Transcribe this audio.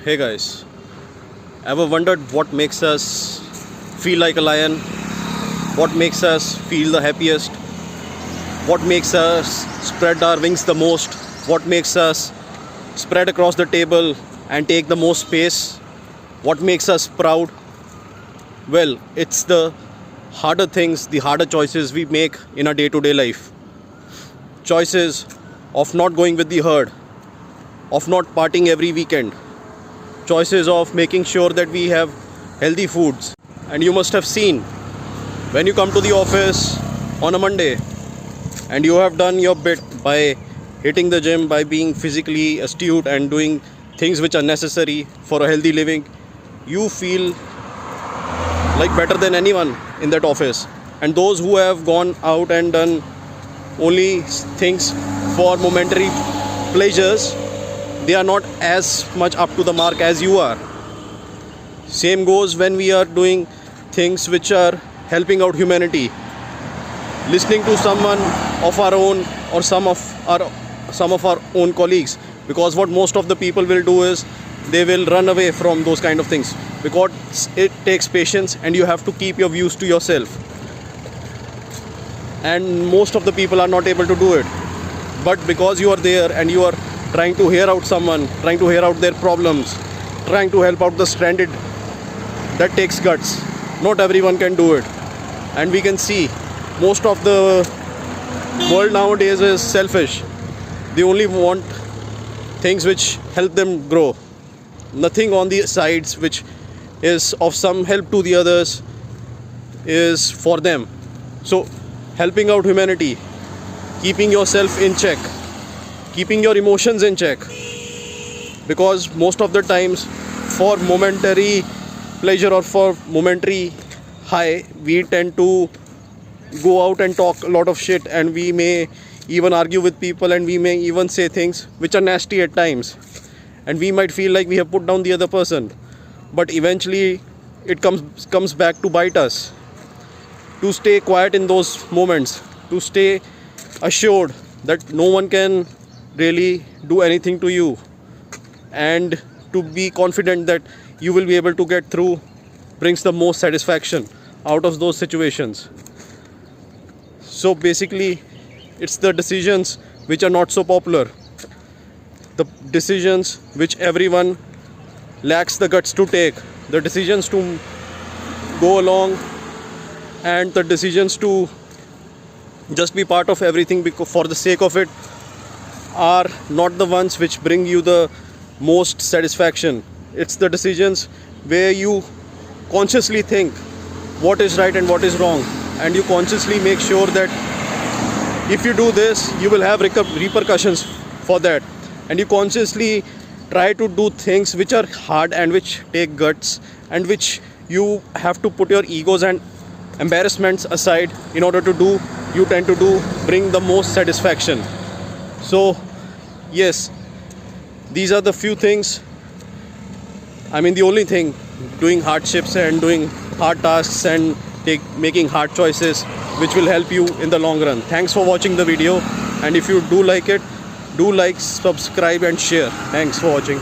Hey guys, ever wondered what makes us feel like a lion? What makes us feel the happiest? What makes us spread our wings the most? What makes us spread across the table and take the most space? What makes us proud? Well, it's the harder things, the harder choices we make in our day-to-day life. Choices of not going with the herd, of not partying every weekend, choices of making sure that we have healthy foods. And you must have seen when you come to the office on a Monday and you have done your bit by hitting the gym, by being physically astute and doing things which are necessary for a healthy living, you feel like better than anyone in that office. And those who have gone out and done only things for momentary pleasures, they are not as much up to the mark as you are. Same goes when we are doing things which are helping out humanity, listening to someone of our own or some of our own colleagues, because what most of the people will do is they will run away from those kind of things because it takes patience and you have to keep your views to yourself, and most of the people are not able to do it. But because you are there and you are trying to hear out someone, trying to hear out their problems, trying to help out the stranded, that takes guts. Not everyone can do it. And we can see most of the world nowadays is selfish. They only want things which help them grow. Nothing on the sides which is of some help to the others is for them. So helping out humanity, keeping yourself in check, keeping your emotions in check, because most of the times for momentary pleasure or for momentary high, we tend to go out and talk a lot of shit, and we may even argue with people, and we may even say things which are nasty at times, and we might feel like we have put down the other person, but eventually it comes back to bite us. To stay quiet in those moments, to stay assured that no one can really do anything to you, and to be confident that you will be able to get through, brings the most satisfaction out of those situations. So basically, it's the decisions which are not so popular, the decisions which everyone lacks the guts to take, the decisions to go along, and the decisions to just be part of everything because for the sake of it, are not the ones which bring you the most satisfaction. It's the decisions where you consciously think what is right and what is wrong, and you consciously make sure that if you do this, you will have repercussions for that, and you consciously try to do things which are hard and which take guts and which you have to put your egos and embarrassments aside in order to do. You tend to do bring the most satisfaction. So yes, these are the few things, the only thing, doing hardships and doing hard tasks and making hard choices which will help you in the long run. Thanks for watching the video, and if you do like it, do like, subscribe and share. Thanks for watching.